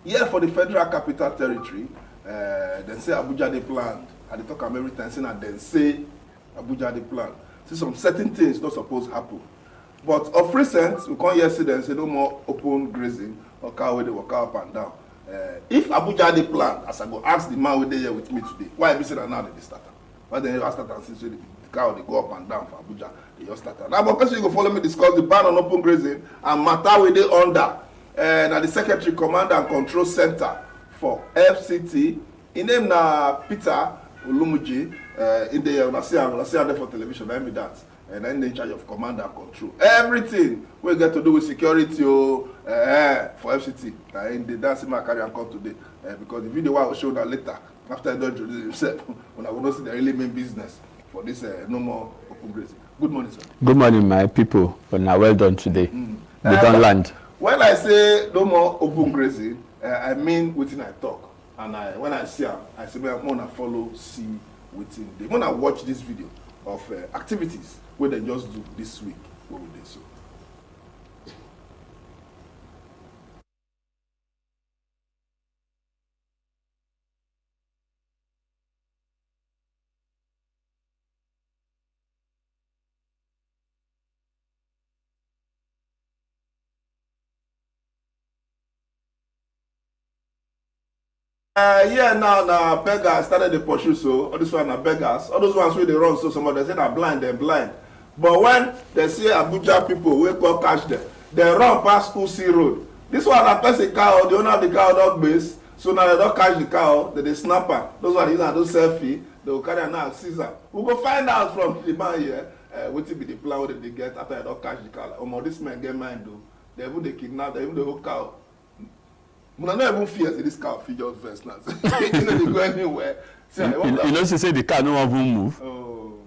Yeah, for the Federal Capital Territory, they say Abuja they planned. And they talk about every time, saying that they say Abuja they planned. See, some certain things not supposed to happen. But of recent, we can't hear them say no more open grazing or cow where they walk up and down. If Abuja they planned, as I go ask the man where they here with me today, why be say that now they start? Why they never start and since the cow they go up and down for Abuja, they just start. Now, but person you go follow me discuss the ban on open grazing and matter where they under. Now the Secretary Command and Control Center for FCT, in name na Peter Olumuji, in the I see there for television, I mean that, and then in charge of command and control. Everything we get to do with security for FCT. In the dancing my carry and come today, because the video I will show that later after I don't introduce himself, when I will not see the really main business for this no more open grazing. Good morning, sir. Good morning, my people. Well done today. We don't land. When I say no more open grazing, I mean within I talk. And when I see them, I say, I'm going to follow, see within. They want to watch this video of activities where they just do this week. What would they so? Yeah, now beggars started the pursue, so all this one are beggars. All those ones where they run, so somebody say they're blind. But when they see Abuja people, we go catch them. They run past Usi Road. This one a person cow, the owner of the cow dog base. So now they don't catch the cow, they snap her. Those ones using those selfie, they will carry now Caesar. We go find out from the man here, what will be the plan that they get after they don't catch the cow. Like, this man get mine though. They even they kidnap, they even the whole cow. I don't even fear this cow feed just first now. You know they go anywhere. See, you know she say the car no one will move. Oh,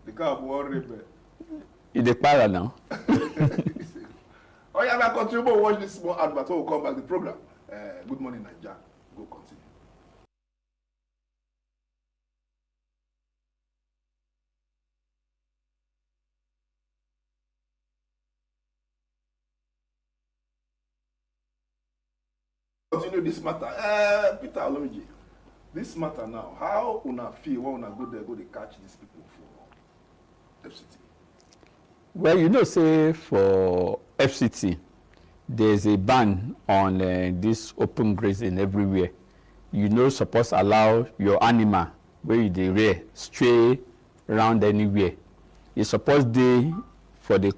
the cow will rebel. It's the para now. Oh yeah, I continue to watch this small advert. We'll come back to the program. Good morning, Naija. Go continue. Continue this matter. Peter Olomiji, this matter now, how una feel when una go there, go to catch these people for FCT? Well, you know, say for FCT, there's a ban on this open grazing everywhere. You know, suppose allow your animal where you dey rear stray around anywhere. It's supposed dey for the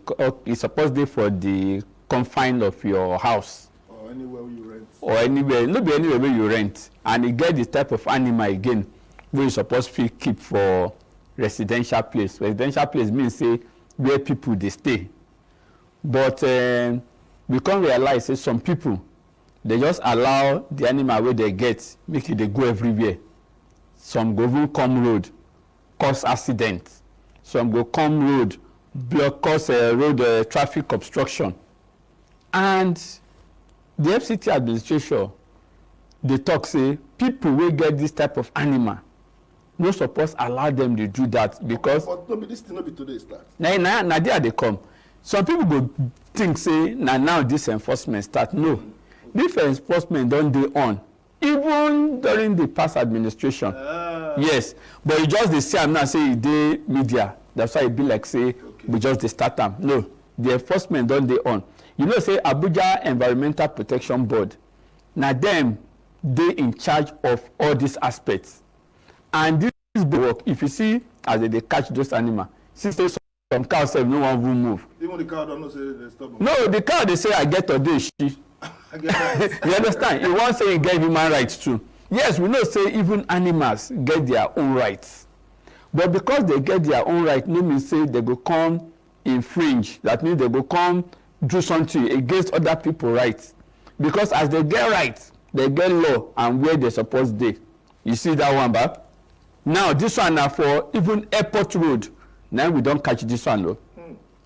confine of your house. Anywhere you rent. Or anywhere, no be anywhere where you rent. And you get the type of animal again where you supposed to keep for residential place. Residential place means say where people they stay. But we can't realize say some people they just allow the animal where they get, make it they go everywhere. Some go even come road, cause accident. Some go come road, cause road traffic obstruction. And the FCT administration, they talk say people will get this type of animal. No suppose allow them to do that because. But no be this thing no be today start. Now there they come. Some people go think say now this enforcement start. No, this enforcement don't dey on even during the past administration. Yes, but you just they say am now say they media. That's why it be like say we just dey start am. No, the enforcement don't dey on. You know, say Abuja Environmental Protection Board, now them, they in charge of all these aspects. And this is the work. If you see as they catch those animals, since some cows say no one will move. Even the cow don't know say they stop. No, the cow they say I get today. You understand? You want say you get human rights too. Yes, we know say even animals get their own rights. But because they get their own right, no means say they go come infringe. That means they go come do something against other people's rights. Because as they get rights, they get law and where they supposed to. You see that one back? Now this one now for even airport road. Now we don't catch this one though.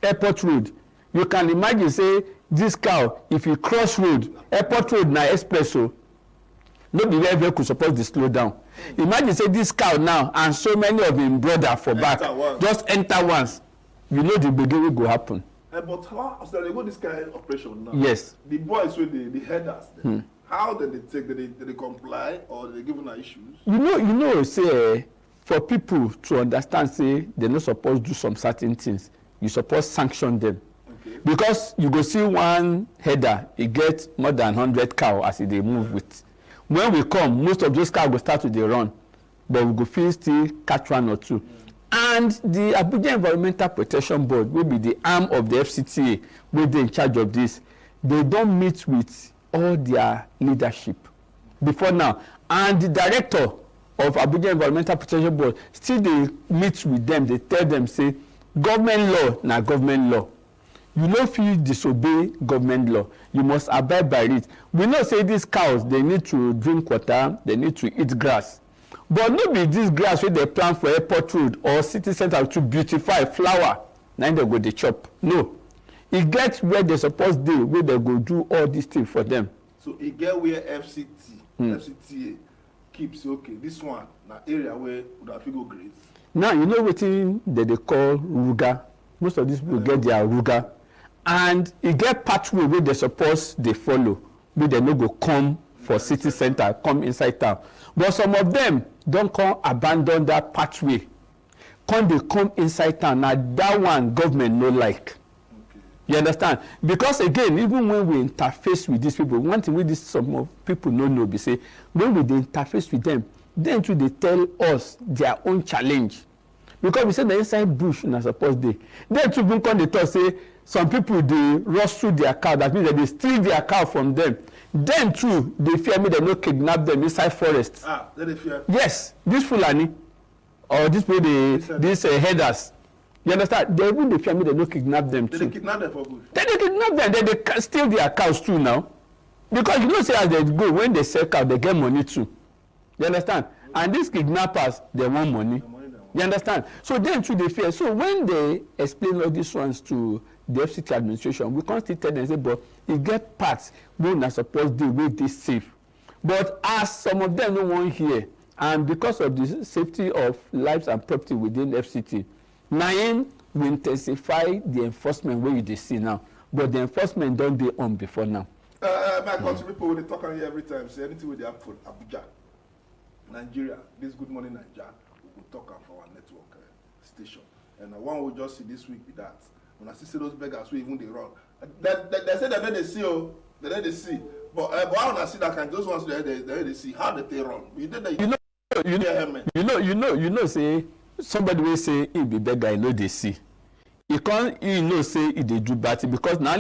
Airport road. You can imagine say this cow, if you cross road, airport road na expresso. No be where vehicle supposed to slow down. Imagine say this cow now and so many of him brother for back just enter once. You know the beginning will go happen. But how after they go this kind of operation now? Yes. The boys with the headers, How did they take? Did they comply or did they give them issues? Say for people to understand, say they're not supposed to do some certain things. You supposed sanction them. Okay. Because you go see one header, he gets more than 100 cow as they move with. When we come, most of those cows will start with the run, but we go feel still catch one or two. And the Abuja Environmental Protection Board will be the arm of the FCTA, will be in charge of this. They don't meet with all their leadership before now. And the director of Abuja Environmental Protection Board still they meet with them. They tell them, say, government law na government law. You no fit disobey government law. You must abide by it. We know say these cows, they need to drink water, they need to eat grass. But no be this grass wey they plant for airport road or city center to beautify flower, na they go dey chop. No. E get where they suppose dey, where they go do all these things for them. So e get where FCTA keeps, okay, this one na area where would fit go graze. Now you know wetin they call ruga. Most of these people get their ruga. And e get pathway where they suppose they follow, where they no go come for city center, come inside town. But some of them don't come abandon that pathway. They come inside town. Now that one government no like. Okay. You understand? Because again, even when we interface with these people, one thing with this some of people no know be say when we dey interface with them, then too they tell us their own challenge. Because we say the inside bush na suppose dey. Then too even come they talk say some people they rush through their cow. That means that they steal their cow from them. Then too they fear me they no kidnap them inside forest. Ah, then they fear. Yes, this Fulani or this way these headers. You understand? They even they fear me they no kidnap them too. They kidnap them for bush. Then they kidnap them. Then they steal their cows too now. Because you know say as they go when they sell cow they get money too. You understand? And these kidnappers they want money. You understand? So then too they fear. So when they explain all these ones to the FCT administration, we can't still tell them say, but you get parts wey na suppose dey wey dey safe. But as some of them no wan hear, and because of the safety of lives and property within FCT, na im we intensify the enforcement wey you dey see now. But the enforcement don dey on before now. My country people wey dey talk am here every time say anything wey dey happen for Abuja, Nigeria, this Good Morning Naija, we go talk am for our network station. And one we just see this week be that. When I see those beggars who even they run, they say that they see, they see. But how when I see that kind, those ones they see how they run. You know, say somebody will say he be beggar, you know they see. You can't, you know, say he they do bad thing because now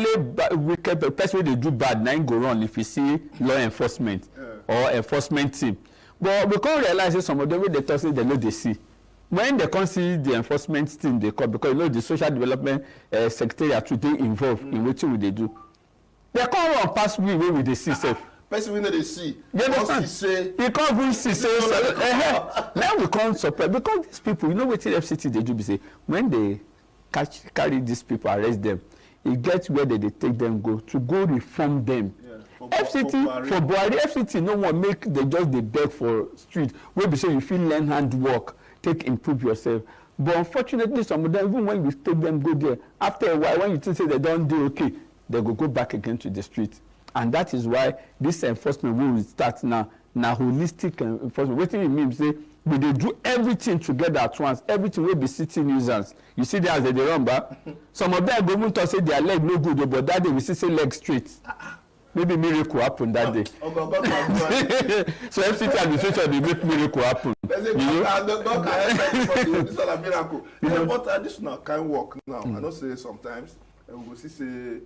wicked person they do bad now go wrong if you see law enforcement or enforcement team. But we can't realize that some of them they talk say they know they see. When they can't see the enforcement team they call, because you know the social development secretariat today involved in what they do. They can't run past we where they see safe. Person we know they see. You understand? You can't even see safe. Now we can't support because these people, you know what the FCT they do be say when they carry these people, arrest them, it gets where they take them go reform them. Yeah, FCT for Buhari, FCT no one make they just they beg for street where be say you feel learn handwork. Take improve yourself. But unfortunately, some of them, even when we take them go there, after a while, when you think say they don't do okay, they go back again to the street. And that is why this enforcement will start now holistic enforcement. What it means say we dey do everything together at once. Everything will be city nuisance. You see there as they run back. Some of them go even talk say their leg no good, but that day we see say leg straight. Maybe miracle happen that day. So FCT administration dey make miracle happen. This one a miracle. But this now can work now. I know say sometimes we go see say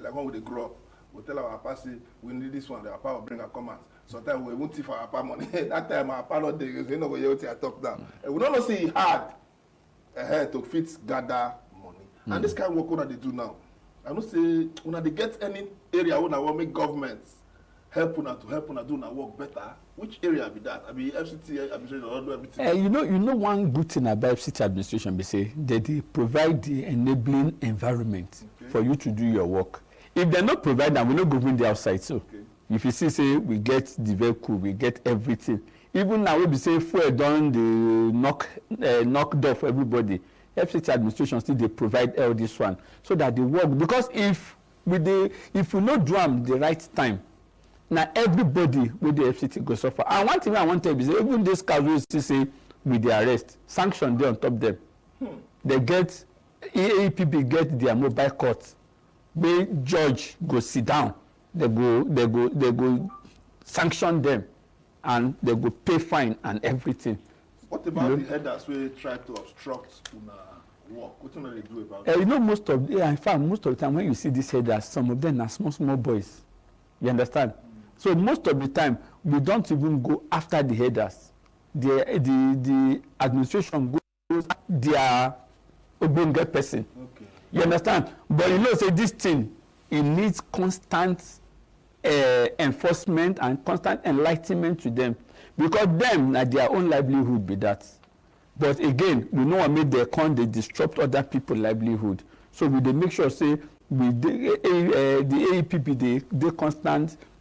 like when we dey grow up, we tell our papa say we need this one, the papa will bring a comment. Sometimes we won't thief our papa money. That time our papa not dey, you know, we hear what I talk down. We don't know say it hard to fit gather money. And this kind of work what they do now. I don't say when they get any area when I want make governments help una do una work better. Which area be that? I mean FCT administration don't do everything. You know one good thing about FCT administration be say that they provide the enabling environment for you to do your work. If they not provide that, we not go in the outside. So if you see say we get the vehicle, we get everything. Even now we be say fuel done the knock door for everybody. FCT administration still they provide all this one so that they work, because if we not do them the right time, Now everybody with the FCT go suffer. And one thing I want to tell you is even this case we still say with the arrest, sanction there on top them. They get EAPB get their mobile court. Where judge go sit down, they go sanction them, and they go pay fine and everything. What about the headers who try to obstruct work? What do they do about it? You know, in fact, most of the time when you see these headers, some of them are small boys. You understand? So most of the time, we don't even go after the headers. The administration goes their obonge person. Okay. You understand? But you know, say this thing, it needs constant enforcement and constant enlightenment to them, because them na their own livelihood be that. But again, we know what made their they disrupt other people's livelihood. So we they make sure say the AEPP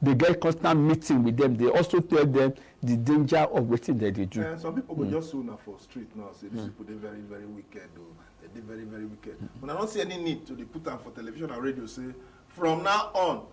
they get constant meeting with them. They also tell them the danger of what they do. And some people go just soon for street now say these people they very very wicked though. They very very wicked. When I don't see any need to put them for television and radio say from now on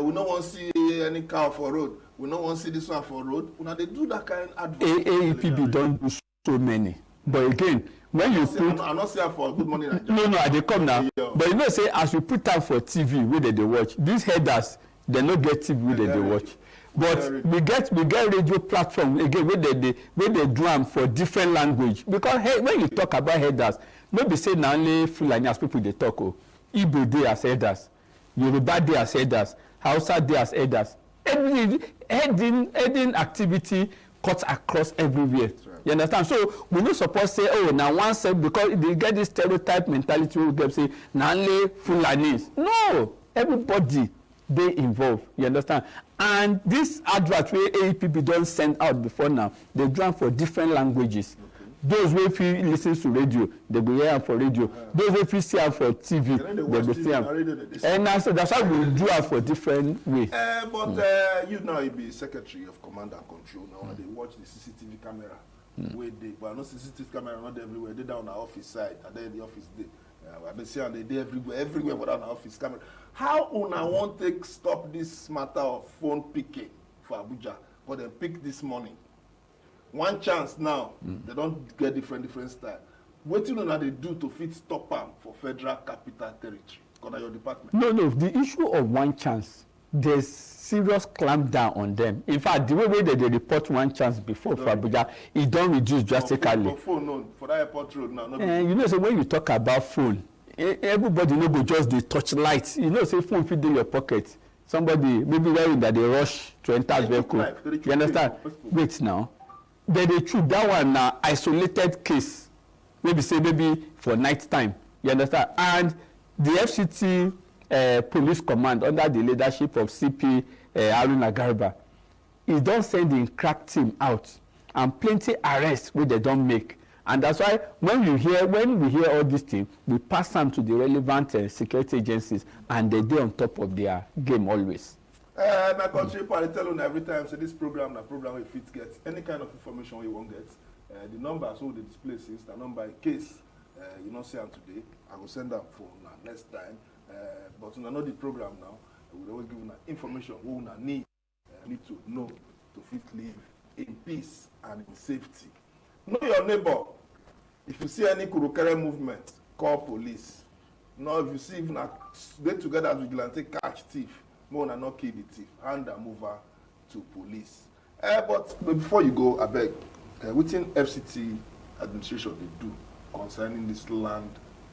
we don't want to see any car for road. We don't want to see this one for road. When they do that kind of advert. AEPP don't do so many. But again, when you put... I'm not saying for Good Morning Nigeria. No, they come now. Yeah. But you know, say, as we put time for TV, where they watch, these headers, they don't get TV where they watch. But we get radio platform, again, where they drum for different language. Because when you talk about headers, maybe say now only Fulani as people they talk, Igbo they as headers, Yoruba they as headers, Hausa they as headers. Every heading activity cuts across everywhere. You understand? So we not supposed to say, oh, now one said because they get this stereotype mentality we get say, now only Fulanis. No, everybody they involved. You understand? And this advert where AEPB don't send out before now, they drum for different languages. Okay. Those who feel listen to radio, they go hear for radio. Those who feel see for TV, they go see them. And so that's how we do it for different ways. But you now be secretary of command and control now, and they watch the CCTV camera. Where they, but not CCTV camera not everywhere. They down the office side, and then the office day. They say and they everywhere without an office camera. How una want to stop this matter of phone picking for Abuja? But they pick this morning. One chance now, they don't get different style. What you know they do to fit stop them for Federal Capital Territory? Because your department. No. The issue of one chance, there's serious clamp down on them. In fact, the way they report one chance before for Abuja, it don't reduce drastically. For phone, no, for that airport road now. You know, so when you talk about phone, everybody no go just the touch light. You know, say phone fit in your pocket. Somebody maybe wearing that they rush to enter vehicle. You understand? Wait now. They choose that one now isolated case. Maybe for night time. You understand? And the FCT police command under the leadership of CP Haruna Garba, he don't send the crack team out and plenty arrests where they don't make. And that's why when we hear all these things, we pass them to the relevant security agencies, and they do on top of their game always. My country people tell you every time say this program if it gets any kind of information you won't get. The number so the display is the number in case you not see them today. I will send them for next time. But you know the program now. We will always give you information we need to know to fit live in peace and in safety. Know your neighbor. If you see any kurukere movement, call police. Now if you see even they together as vigilante catch thief, more than not kill the thief, hand them over to police. But before you go, I beg, within FCT administration they do concerning this land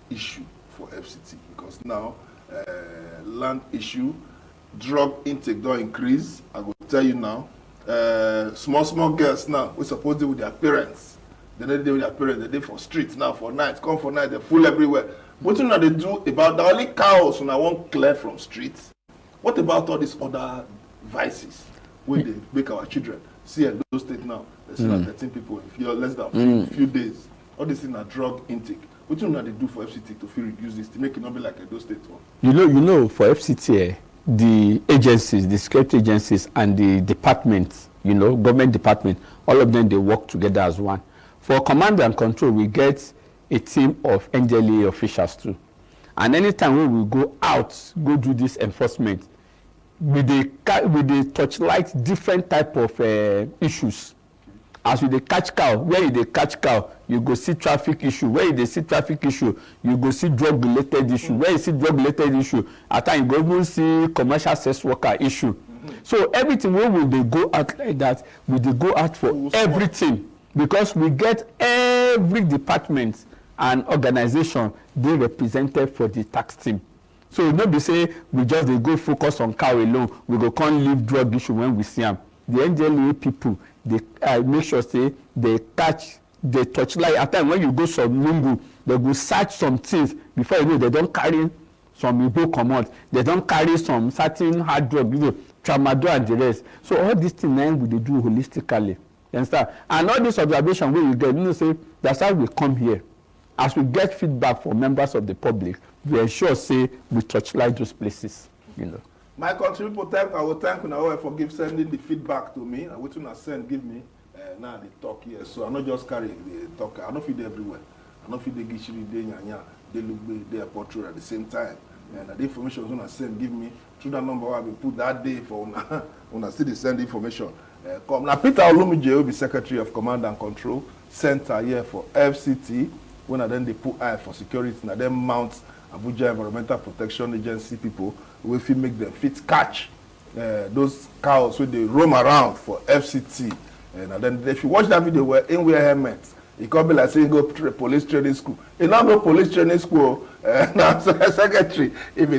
issue for FCT, because now land issue, drug intake don't increase. I will tell you now. Small girls now, we supposed to do with their parents. They don't do with their parents, they do for streets now, for nights, come for night, they're full everywhere. What do they do about the only cows when I want clear from streets? What about all these other vices where they make our children? See at those states now, they see like 13 people in less than few days. All this thing are drug intake. What do they do for FCT to reduce this, to make it not be like a those states one? You know, for FCT, the agencies, the security agencies, and the departments, government department, all of them, they work together as one. For command and control, we get a team of NDLEA officials too. And anytime when we go out, go do this enforcement, we dey torchlight different type of issues. As we dey catch cow, where you dey catch cow, you go see traffic issue. Where you dey see traffic issue, you go see drug related issue. Where you see drug related issue, at times you go even see commercial sex worker issue. So everything wey we dey go out like that, we dey go out for everything, because we get every department and organization dey represented for the tax team. So no be say we just dey go focus on cow alone, we go come leave drug issue when we see am. The NDLEA people, they make sure say they touchlight. At times when you go some lungu, they go search some things before you know they don't carry some Igbo comot, they don't carry some certain hard drug, tramadol and the rest. So all these things we dey do holistically. You understand? And all this observation wey you get, you know, say that's how we come here. As we get feedback from members of the public, we ensure say we touchlight those places. You know. My country people, I will thank you for sending the feedback to me. And what you send, give me. Now they talk here, so I not just carry the talk. I don't feed everywhere. I don't feed the gishiri, they look they are portrayed at the same time. And the information when I send, give me through that number I will put that day for when I see the send information. Come now, Peter Olumide will be Secretary of Command and Control Center here for FCT. When I then they put eye for security, and then mount Abuja Environmental Protection Agency people. We fit make them fit catch those cows when they roam around for FCT. And then if you watch that video where in wear helmets, it can be like saying go to police training school. You now go police training school. Now Secretary,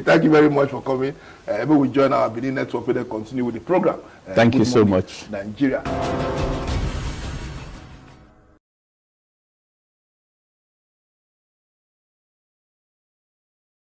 thank you very much for coming. We join our Benin network and continue with the program. Thank you so much. Nigeria.